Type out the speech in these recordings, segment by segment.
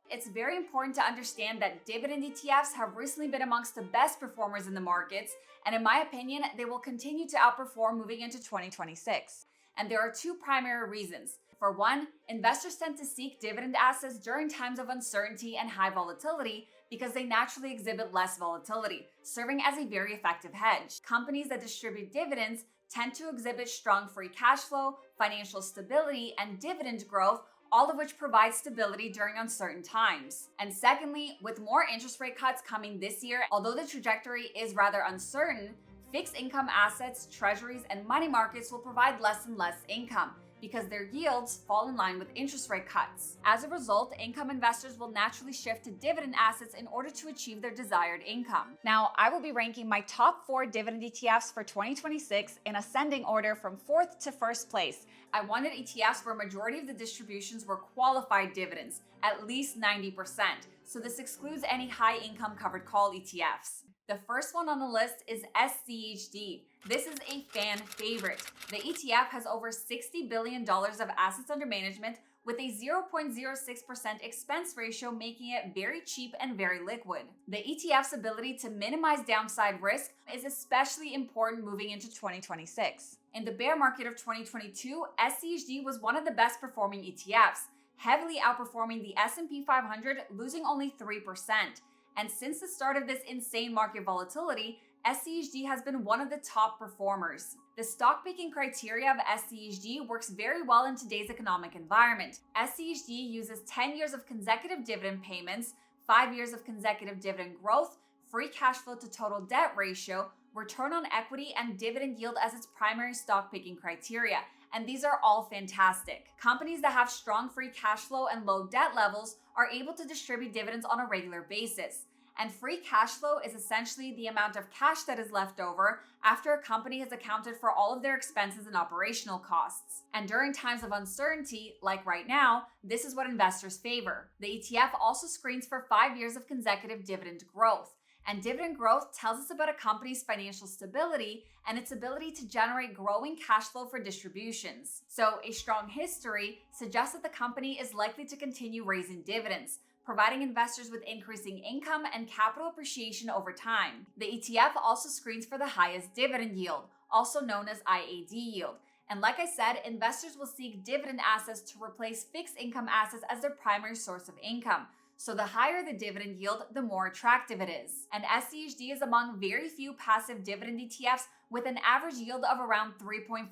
It's very important to understand that dividend ETFs have recently been amongst the best performers in the markets, and in my opinion, they will continue to outperform moving into 2026. And there are two primary reasons. For one, investors tend to seek dividend assets during times of uncertainty and high volatility because they naturally exhibit less volatility, serving as a very effective hedge. Companies that distribute dividends tend to exhibit strong free cash flow, financial stability, and dividend growth, all of which provide stability during uncertain times. And secondly, with more interest rate cuts coming this year, although the trajectory is rather uncertain, fixed income assets, treasuries, and money markets will provide less and less income because their yields fall in line with interest rate cuts. As a result, income investors will naturally shift to dividend assets in order to achieve their desired income. Now, I will be ranking my top 4 dividend ETFs for 2026 in ascending order from 4th to 1st place. I wanted ETFs where a majority of the distributions were qualified dividends, at least 90%. So this excludes any high income covered call ETFs. The first one on the list is SCHD. This is a fan favorite. The ETF has over $60 billion of assets under management with a 0.06% expense ratio, making it very cheap and very liquid. The ETF's ability to minimize downside risk is especially important moving into 2026. In the bear market of 2022, SCHD was one of the best performing ETFs, heavily outperforming the S&P 500, losing only 3%. And since the start of this insane market volatility, SCHD has been one of the top performers. The stock picking criteria of SCHD works very well in today's economic environment. SCHD uses 10 years of consecutive dividend payments, 5 years of consecutive dividend growth, free cash flow to total debt ratio, return on equity, and dividend yield as its primary stock picking criteria. And these are all fantastic. Companies that have strong free cash flow and low debt levels are able to distribute dividends on a regular basis. And free cash flow is essentially the amount of cash that is left over after a company has accounted for all of their expenses and operational costs. And during times of uncertainty, like right now, this is what investors favor. The ETF also screens for 5 years of consecutive dividend growth. And dividend growth tells us about a company's financial stability and its ability to generate growing cash flow for distributions. So a strong history suggests that the company is likely to continue raising dividends, providing investors with increasing income and capital appreciation over time. The ETF also screens for the highest dividend yield, also known as IAD yield. And like I said, investors will seek dividend assets to replace fixed income assets as their primary source of income. So the higher the dividend yield, the more attractive it is. And SCHD is among very few passive dividend ETFs with an average yield of around 3.5%.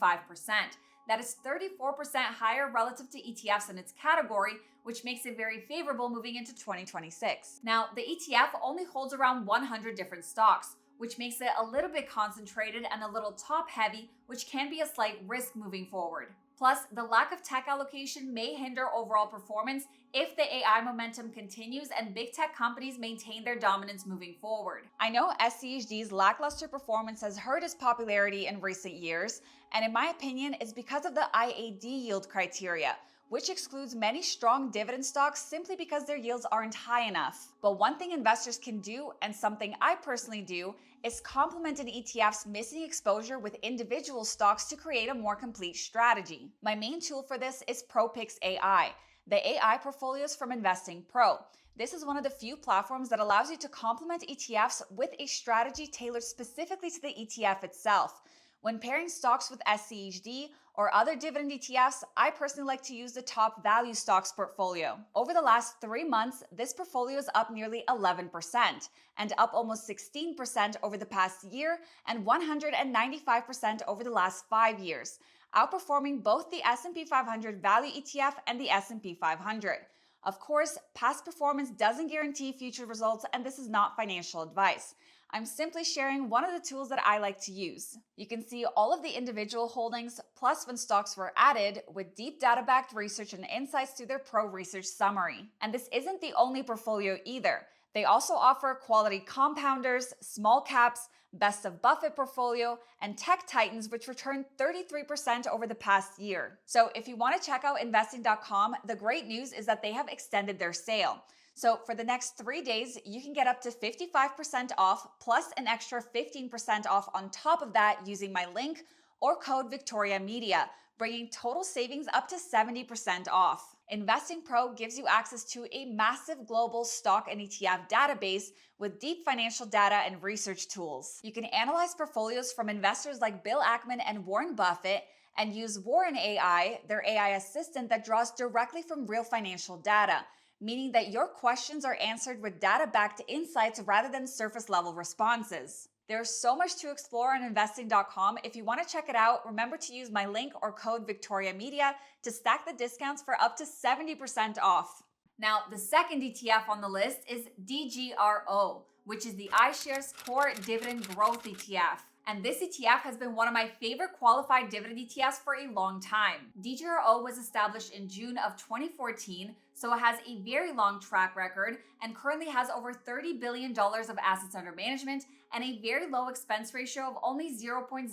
That is 34% higher relative to ETFs in its category, which makes it very favorable moving into 2026. Now, the ETF only holds around 100 different stocks, which makes it a little bit concentrated and a little top heavy, which can be a slight risk moving forward. Plus, the lack of tech allocation may hinder overall performance if the AI momentum continues and big tech companies maintain their dominance moving forward. I know SCHD's lackluster performance has hurt its popularity in recent years, and in my opinion, it's because of the IAD yield criteria, which excludes many strong dividend stocks simply because their yields aren't high enough. But one thing investors can do, and something I personally do, is complement an ETF's missing exposure with individual stocks to create a more complete strategy. My main tool for this is ProPicks AI, the AI portfolios from InvestingPro. This is one of the few platforms that allows you to complement ETFs with a strategy tailored specifically to the ETF itself. When pairing stocks with SCHD or other dividend ETFs, I personally like to use the top value stocks portfolio. Over the last 3 months, this portfolio is up nearly 11% and up almost 16% over the past year and 195% over the last 5 years, outperforming both the S&P 500 Value ETF and the S&P 500. Of course, past performance doesn't guarantee future results, and this is not financial advice. I'm simply sharing one of the tools that I like to use. You can see all of the individual holdings, plus when stocks were added, with deep data-backed research and insights to their pro research summary. And this isn't the only portfolio either. They also offer quality compounders, small caps, best of Buffett portfolio, and tech titans, which returned 33% over the past year. So if you want to check out investing.com, the great news is that they have extended their sale. So for the next 3 days, you can get up to 55% off plus an extra 15% off on top of that using my link or code Victoria Media, bringing total savings up to 70% off. InvestingPro gives you access to a massive global stock and ETF database with deep financial data and research tools. You can analyze portfolios from investors like Bill Ackman and Warren Buffett and use Warren AI, their AI assistant that draws directly from real financial data, meaning that your questions are answered with data-backed insights rather than surface-level responses. There's so much to explore on investing.com. If you want to check it out, remember to use my link or code VictoriaMedia to stack the discounts for up to 70% off. Now, the second ETF on the list is DGRO, which is the iShares Core Dividend Growth ETF. And this ETF has been one of my favorite qualified dividend ETFs for a long time. DGRO was established in June of 2014, so it has a very long track record and currently has over $30 billion of assets under management and a very low expense ratio of only 0.08%,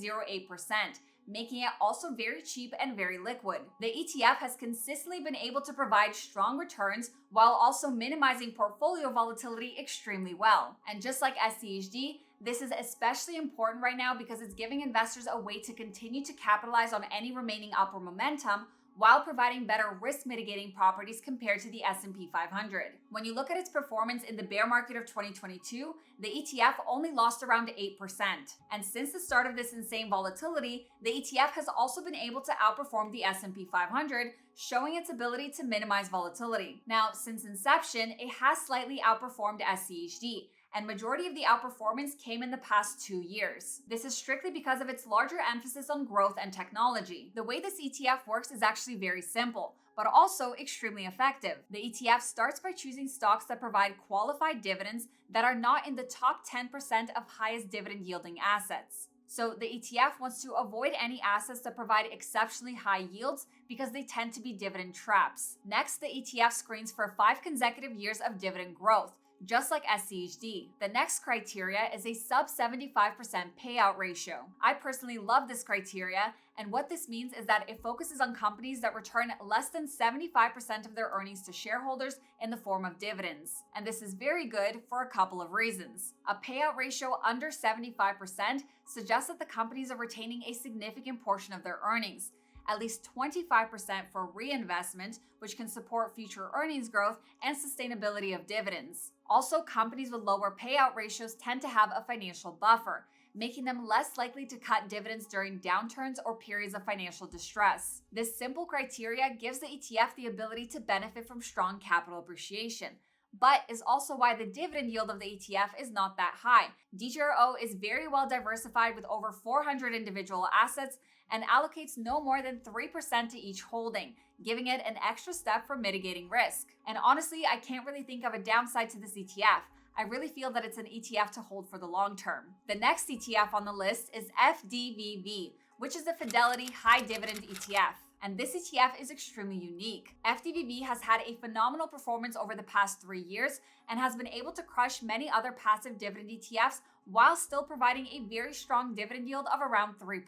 making it also very cheap and very liquid. The ETF has consistently been able to provide strong returns while also minimizing portfolio volatility extremely well. And just like SCHD, this is especially important right now because it's giving investors a way to continue to capitalize on any remaining upward momentum while providing better risk mitigating properties compared to the S&P 500. When you look at its performance in the bear market of 2022, the ETF only lost around 8%. And since the start of this insane volatility, the ETF has also been able to outperform the S&P 500, showing its ability to minimize volatility. Now, since inception, it has slightly outperformed SCHD, and majority of the outperformance came in the past 2 years. This is strictly because of its larger emphasis on growth and technology. The way this ETF works is actually very simple, but also extremely effective. The ETF starts by choosing stocks that provide qualified dividends that are not in the top 10% of highest dividend yielding assets. So the ETF wants to avoid any assets that provide exceptionally high yields because they tend to be dividend traps. Next, the ETF screens for 5 consecutive years of dividend growth, just like SCHD. The next criteria is a sub 75% payout ratio. I personally love this criteria, and what this means is that it focuses on companies that return less than 75% of their earnings to shareholders in the form of dividends. And this is very good for a couple of reasons. A payout ratio under 75% suggests that the companies are retaining a significant portion of their earnings, at least 25% for reinvestment, which can support future earnings growth and sustainability of dividends. Also, companies with lower payout ratios tend to have a financial buffer, making them less likely to cut dividends during downturns or periods of financial distress. This simple criteria gives the ETF the ability to benefit from strong capital appreciation, but is also why the dividend yield of the ETF is not that high. DGRO is very well diversified with over 400 individual assets and allocates no more than 3% to each holding, giving it an extra step for mitigating risk. And honestly, I can't really think of a downside to this ETF. I really feel that it's an ETF to hold for the long term. The next ETF on the list is FDVV, which is the Fidelity High Dividend ETF. And this ETF is extremely unique. FDVV has had a phenomenal performance over the past 3 years and has been able to crush many other passive dividend ETFs while still providing a very strong dividend yield of around 3%.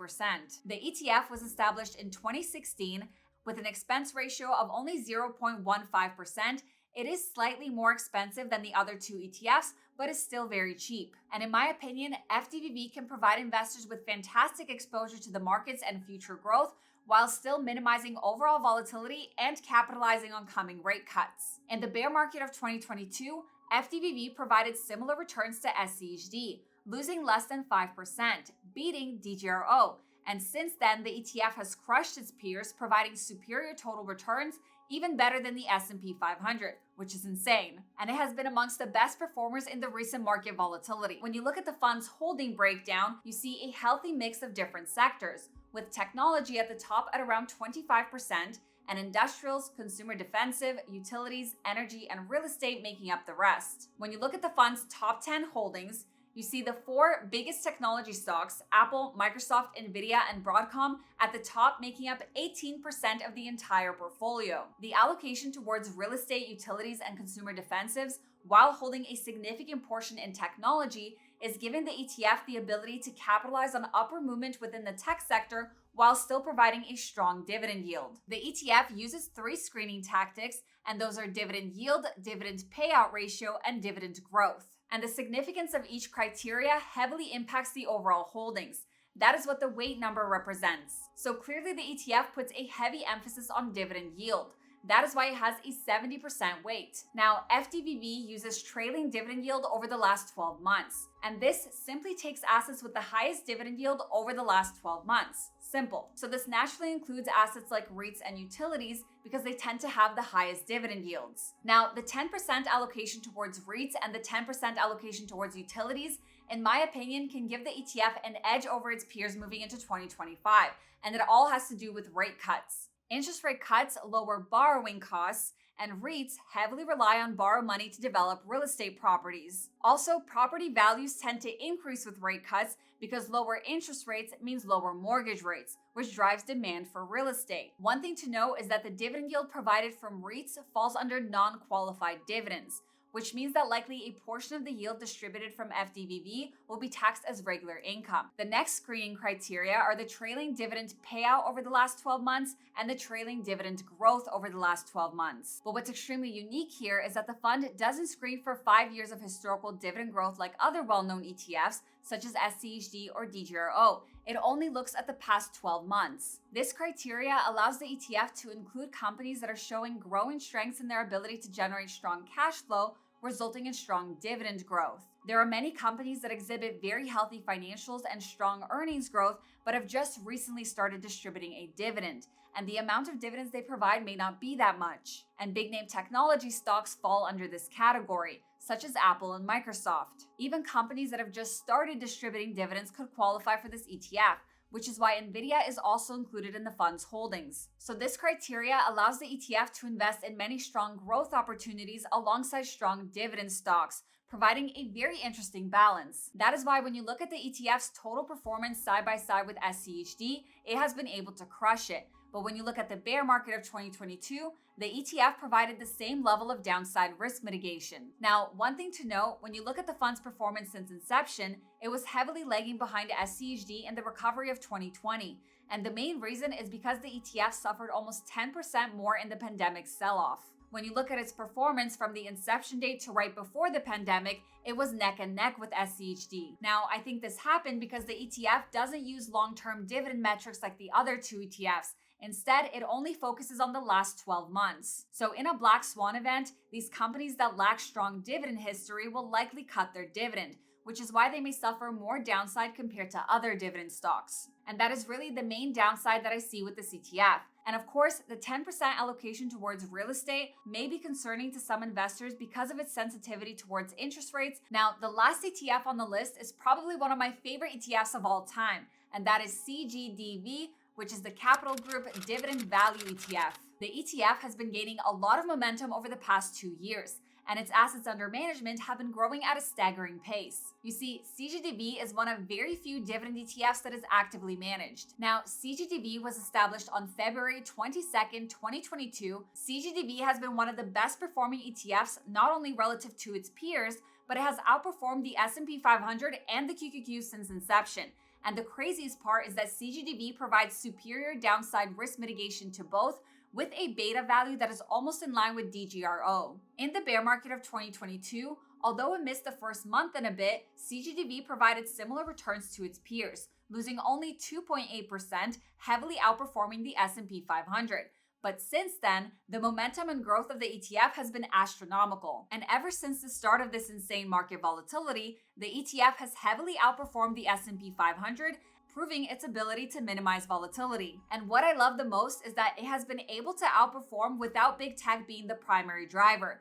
The ETF was established in 2016 with an expense ratio of only 0.15%. It is slightly more expensive than the other 2 ETFs, but is still very cheap. And in my opinion, FDVV can provide investors with fantastic exposure to the markets and future growth, while still minimizing overall volatility and capitalizing on coming rate cuts. In the bear market of 2022, FDVV provided similar returns to SCHD, losing less than 5%, beating DGRO. And since then, the ETF has crushed its peers, providing superior total returns, even better than the S&P 500, which is insane. And it has been amongst the best performers in the recent market volatility. When you look at the fund's holding breakdown, you see a healthy mix of different sectors, with technology at the top at around 25%, and industrials, consumer defensive, utilities, energy, and real estate making up the rest. When you look at the fund's top 10 holdings, you see the 4 biggest technology stocks, Apple, Microsoft, Nvidia, and Broadcom, at the top, making up 18% of the entire portfolio. The allocation towards real estate, utilities, and consumer defensives, while holding a significant portion in technology, is giving the ETF the ability to capitalize on upward movement within the tech sector while still providing a strong dividend yield. The ETF uses 3 screening tactics, and those are dividend yield, dividend payout ratio, and dividend growth. And the significance of each criteria heavily impacts the overall holdings. That is what the weight number represents. So clearly the ETF puts a heavy emphasis on dividend yield. That is why it has a 70% weight. Now, FDVV uses trailing dividend yield over the last 12 months, and this simply takes assets with the highest dividend yield over the last 12 months. Simple. So this naturally includes assets like REITs and utilities because they tend to have the highest dividend yields. Now, the 10% allocation towards REITs and the 10% allocation towards utilities, in my opinion, can give the ETF an edge over its peers moving into 2025, and it all has to do with rate cuts. Interest rate cuts lower borrowing costs, and REITs heavily rely on borrowed money to develop real estate properties. Also, property values tend to increase with rate cuts because lower interest rates means lower mortgage rates, which drives demand for real estate. One thing to note is that the dividend yield provided from REITs falls under non-qualified dividends, which means that likely a portion of the yield distributed from FDVV will be taxed as regular income. The next screening criteria are the trailing dividend payout over the last 12 months and the trailing dividend growth over the last 12 months. But what's extremely unique here is that the fund doesn't screen for 5 years of historical dividend growth like other well-known ETFs, such as SCHD or DGRO. It only looks at the past 12 months. This criteria allows the ETF to include companies that are showing growing strengths in their ability to generate strong cash flow, resulting in strong dividend growth. There are many companies that exhibit very healthy financials and strong earnings growth, but have just recently started distributing a dividend, and the amount of dividends they provide may not be that much. And big name technology stocks fall under this category, such as Apple and Microsoft. Even companies that have just started distributing dividends could qualify for this ETF, which is why Nvidia is also included in the fund's holdings. So this criteria allows the ETF to invest in many strong growth opportunities alongside strong dividend stocks, providing a very interesting balance. That is why when you look at the ETF's total performance side by side with SCHD, it has been able to crush it. But when you look at the bear market of 2022, the ETF provided the same level of downside risk mitigation. Now, one thing to note, when you look at the fund's performance since inception, it was heavily lagging behind SCHD in the recovery of 2020. And the main reason is because the ETF suffered almost 10% more in the pandemic sell-off. When you look at its performance from the inception date to right before the pandemic, it was neck and neck with SCHD. Now, I think this happened because the ETF doesn't use long-term dividend metrics like the other two ETFs. Instead, it only focuses on the last 12 months. So in a black swan event, these companies that lack strong dividend history will likely cut their dividend, which is why they may suffer more downside compared to other dividend stocks. And that is really the main downside that I see with this ETF. And of course, the 10% allocation towards real estate may be concerning to some investors because of its sensitivity towards interest rates. Now, the last ETF on the list is probably one of my favorite ETFs of all time, and that is CGDV, which is the Capital Group Dividend Value ETF. The ETF has been gaining a lot of momentum over the past 2 years, and its assets under management have been growing at a staggering pace. You see, CGDV is one of very few dividend ETFs that is actively managed. Now, CGDV was established on February 22nd, 2022. CGDV has been one of the best performing ETFs, not only relative to its peers, but it has outperformed the S&P 500 and the QQQ since inception. And the craziest part is that CGDV provides superior downside risk mitigation to both, with a beta value that is almost in line with DGRO. In the bear market of 2022, although it missed the first month and a bit, CGDV provided similar returns to its peers, losing only 2.8%, heavily outperforming the S&P 500. But since then, the momentum and growth of the ETF has been astronomical. And ever since the start of this insane market volatility, the ETF has heavily outperformed the S&P 500, proving its ability to minimize volatility. And what I love the most is that it has been able to outperform without big tech being the primary driver.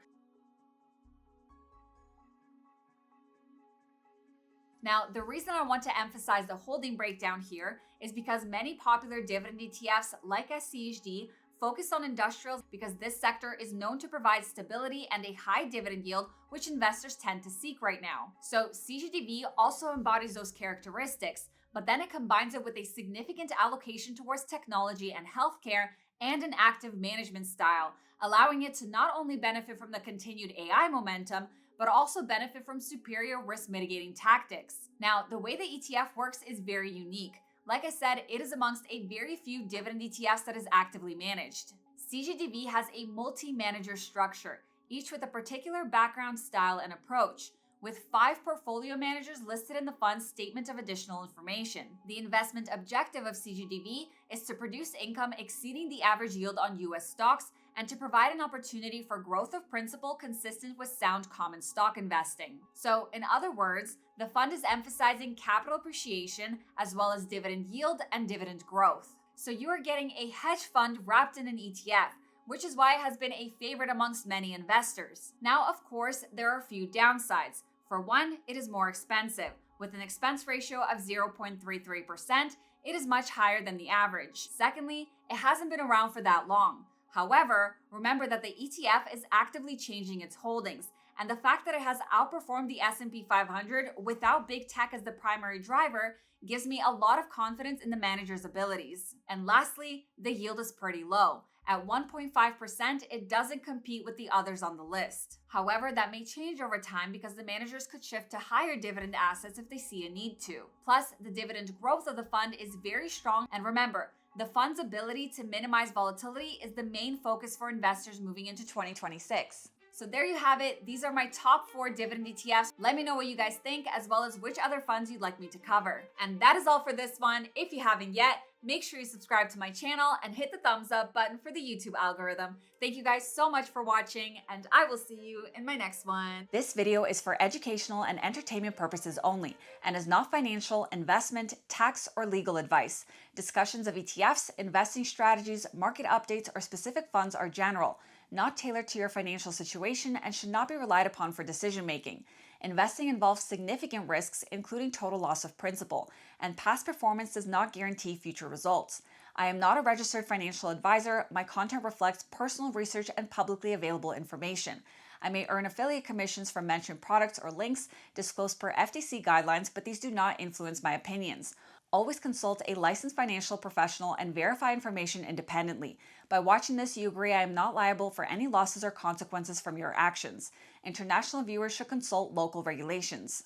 Now, the reason I want to emphasize the holding breakdown here is because many popular dividend ETFs like SCHD focus on industrials because this sector is known to provide stability and a high dividend yield, which investors tend to seek right now. So CGDV also embodies those characteristics, but then it combines it with a significant allocation towards technology and healthcare and an active management style, allowing it to not only benefit from the continued AI momentum, but also benefit from superior risk mitigating tactics. Now, the way the ETF works is very unique. Like I said, it is amongst a very few dividend ETFs that is actively managed. CGDV has a multi-manager structure, each with a particular background, style, and approach, with 5 portfolio managers listed in the fund's statement of additional information. The investment objective of CGDV is to produce income exceeding the average yield on US stocks and to provide an opportunity for growth of principal consistent with sound common stock investing. So, in other words, the fund is emphasizing capital appreciation as well as dividend yield and dividend growth. So, you are getting a hedge fund wrapped in an ETF, which is why it has been a favorite amongst many investors. Now, of course, there are a few downsides. For one, it is more expensive. With an expense ratio of 0.33%, it is much higher than the average. Secondly, it hasn't been around for that long. However, remember that the ETF is actively changing its holdings, and the fact that it has outperformed the S&P 500 without big tech as the primary driver gives me a lot of confidence in the manager's abilities. And lastly, the yield is pretty low. At 1.5%, it doesn't compete with the others on the list. However, that may change over time because the managers could shift to higher dividend assets if they see a need to. Plus, the dividend growth of the fund is very strong, and remember, the fund's ability to minimize volatility is the main focus for investors moving into 2026. So there you have it. These are my top 4 dividend ETFs. Let me know what you guys think, as well as which other funds you'd like me to cover. And that is all for this one. If you haven't yet, make sure you subscribe to my channel and hit the thumbs up button for the YouTube algorithm. Thank you guys so much for watching, and I will see you in my next one. This video is for educational and entertainment purposes only and is not financial, investment, tax, or legal advice. Discussions of ETFs, investing strategies, market updates, or specific funds are general, not tailored to your financial situation, and should not be relied upon for decision making. Investing involves significant risks, including total loss of principal, and past performance does not guarantee future results. I am not a registered financial advisor. My content reflects personal research and publicly available information. I may earn affiliate commissions from mentioned products or links disclosed per FTC guidelines, but these do not influence my opinions. Always consult a licensed financial professional and verify information independently. By watching this, you agree I am not liable for any losses or consequences from your actions. International viewers should consult local regulations.